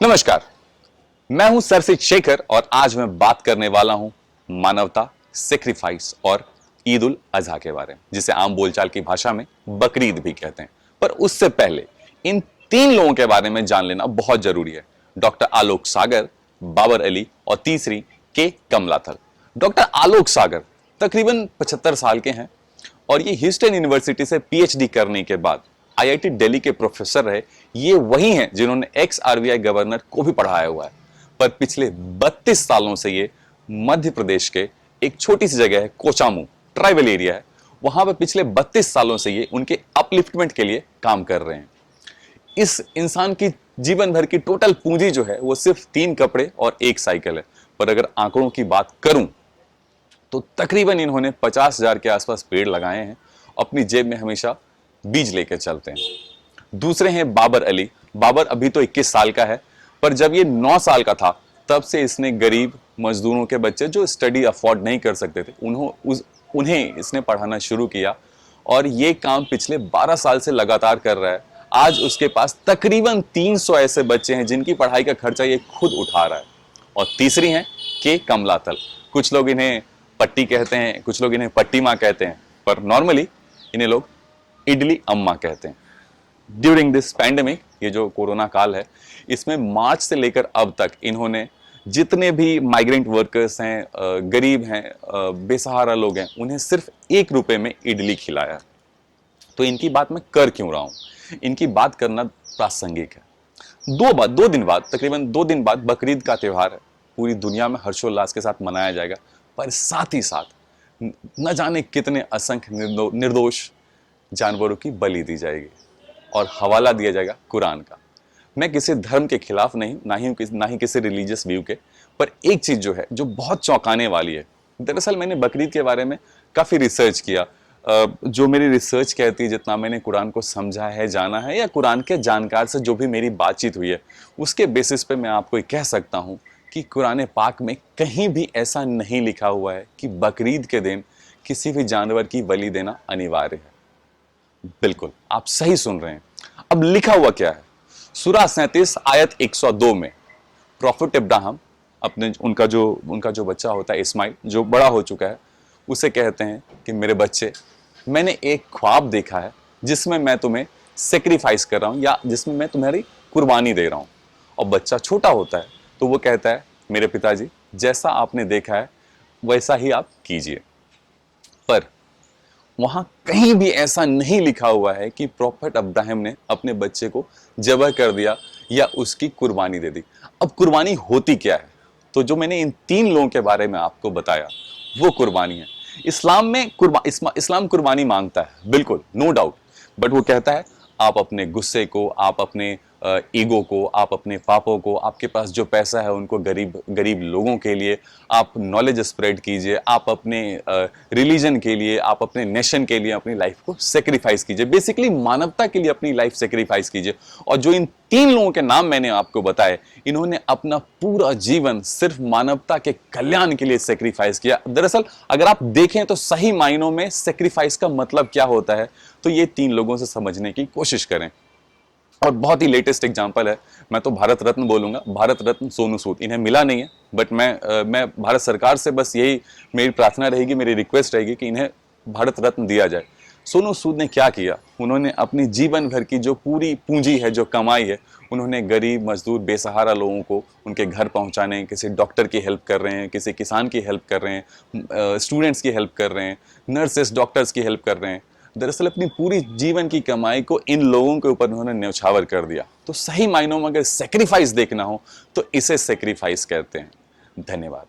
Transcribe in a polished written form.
नमस्कार, मैं हूं सरसिज शेखर और आज मैं बात करने वाला हूं मानवता, सेक्रीफाइस और ईद उल अजहा के बारे में, जिसे आम बोलचाल की भाषा में बकरीद भी कहते हैं। पर उससे पहले इन तीन लोगों के बारे में जान लेना बहुत जरूरी है। डॉक्टर आलोक सागर, बाबर अली और तीसरी के कमलाथल। डॉक्टर आलोक सागर तकरीबन 75 साल के हैं और ये ह्यूस्टन यूनिवर्सिटी से पीएचडी करने के बाद आईआईटी दिल्ली के प्रोफेसर रहे। ये वही हैं जिन्होंने एक्स आरबीआई गवर्नर को भी पढ़ाया हुआ है। पर पिछले 32 सालों से ये मध्य प्रदेश के एक छोटी सी जगह है, कोचामू ट्राइबल एरिया है, वहां पर पिछले 32 सालों से ये उनके अपलिफ्टमेंट के लिए काम कर रहे हैं। इस इंसान की जीवन भर की टोटल पूंजी जो है वो सिर्फ 3 कपड़े और 1 साइकिल है। पर अगर आंकड़ों की बात करूं तो तकरीबन इन्होंने 50,000 के आसपास पेड़ लगाए हैं। अपनी जेब में हमेशा बीज लेकर चलते हैं। दूसरे हैं बाबर अली। बाबर अभी तो 21 साल का है, पर जब ये 9 साल का था तब से इसने गरीब मजदूरों के बच्चे जो स्टडी अफोर्ड नहीं कर सकते थे उन्हें इसने पढ़ाना शुरू किया और ये काम पिछले 12 साल से लगातार कर रहा है। आज उसके पास तकरीबन 300 ऐसे बच्चे हैं जिनकी पढ़ाई का खर्चा ये खुद उठा रहा है। और तीसरी हैं के कमलाथल। कुछ लोग इन्हें पट्टी कहते हैं, कुछ लोग इन्हें पट्टी माँ कहते हैं, पर नॉर्मली इन्हें लोग इडली अम्मा कहते हैं। ड्यूरिंग दिस पैंडेमिक, ये जो कोरोना काल है, इसमें मार्च से लेकर अब तक इन्होंने जितने भी माइग्रेंट वर्कर्स हैं, गरीब हैं, बेसहारा लोग हैं, उन्हें सिर्फ 1 रुपए में इडली खिलाया। तो इनकी बात मैं कर क्यों रहा हूं? इनकी बात करना प्रासंगिक है। 2 दिन बाद, तकरीबन 2 दिन बाद बकरीद का त्यौहार है। पूरी दुनिया में हर्षोल्लास के साथ मनाया जाएगा, पर साथ ही साथ न जाने कितने असंख्य निर्दोष जानवरों की बलि दी जाएगी और हवाला दिया जाएगा कुरान का। मैं किसी धर्म के खिलाफ नहीं, ना ही किसी रिलीजियस व्यू के, पर एक चीज जो है जो बहुत चौंकाने वाली है। दरअसल मैंने बकरीद के बारे में काफी रिसर्च किया। जो मेरी रिसर्च कहती है, जितना मैंने कुरान को समझा है, जाना है, या कुरान के जानकार से जो भी मेरी बातचीत हुई है, उसके बेसिस पे मैं आपको कह सकता हूं कि कुरान पाक में कहीं भी ऐसा नहीं लिखा हुआ है कि बकरीद के दिन किसी भी जानवर की बलि देना अनिवार्य है। बिल्कुल, आप सही सुन रहे हैं। अब लिखा हुआ क्या है? सूरा 37 आयत 102 में प्रॉफिट इब्राहिम अपने उनका जो बच्चा होता है इस्माइल, जो बड़ा हो चुका है, उसे कहते हैं कि मेरे बच्चे, मैंने एक ख्वाब देखा है जिसमें मैं तुम्हें सेक्रीफाइस कर रहा हूं, या जिसमें मैं तुम्हारी कुर्बानी दे रहा हूं। और बच्चा छोटा होता है तो वो कहता है, मेरे पिताजी, जैसा आपने देखा है वैसा ही आप कीजिए। पर वहां कहीं भी ऐसा नहीं लिखा हुआ है कि प्रॉफिट अब्राहिम ने अपने बच्चे को ज़बह कर दिया या उसकी कुर्बानी दे दी। अब कुर्बानी होती क्या है? तो जो मैंने इन 3 लोगों के बारे में आपको बताया वो कुर्बानी है। इस्लाम में इस्लाम कुर्बानी मांगता है, बिल्कुल, नो डाउट। बट वो कहता है आप अपने गुस्से को, आप अपने ईगो को, आप अपने पापों को, आपके पास जो पैसा है उनको गरीब लोगों के लिए आप नॉलेज स्प्रेड कीजिए, आप अपने रिलीजन के लिए, आप अपने नेशन के लिए अपनी लाइफ को सेक्रीफाइस कीजिए। बेसिकली मानवता के लिए अपनी लाइफ सेक्रीफाइस कीजिए। और जो इन 3 लोगों के नाम मैंने आपको बताए, इन्होंने अपना पूरा जीवन सिर्फ मानवता के कल्याण के लिए सेक्रीफाइस किया। दरअसल अगर आप देखें तो सही मायनों में सेक्रीफाइस का मतलब क्या होता है, तो ये 3 लोगों से समझने की कोशिश करें। और बहुत ही लेटेस्ट एग्जांपल है, मैं तो भारत रत्न बोलूंगा, भारत रत्न सोनू सूद। इन्हें मिला नहीं है, बट मैं भारत सरकार से बस यही मेरी प्रार्थना रहेगी, मेरी रिक्वेस्ट रहेगी कि इन्हें भारत रत्न दिया जाए। सोनू सूद ने क्या किया? उन्होंने अपनी जीवन भर की जो पूरी पूंजी है, जो कमाई है, उन्होंने गरीब, मजदूर, बेसहारा लोगों को उनके घर पहुंचाने, किसी डॉक्टर की हेल्प कर रहे हैं, किसी किसान की हेल्प कर रहे हैं, स्टूडेंट्स की हेल्प कर रहे हैं, नर्सेस, डॉक्टर्स की हेल्प कर रहे हैं। दरअसल अपनी पूरी जीवन की कमाई को इन लोगों के ऊपर उन्होंने न्यौछावर कर दिया। तो सही मायनों में अगर सेक्रीफाइस देखना हो तो इसे सेक्रीफाइस कहते हैं। धन्यवाद।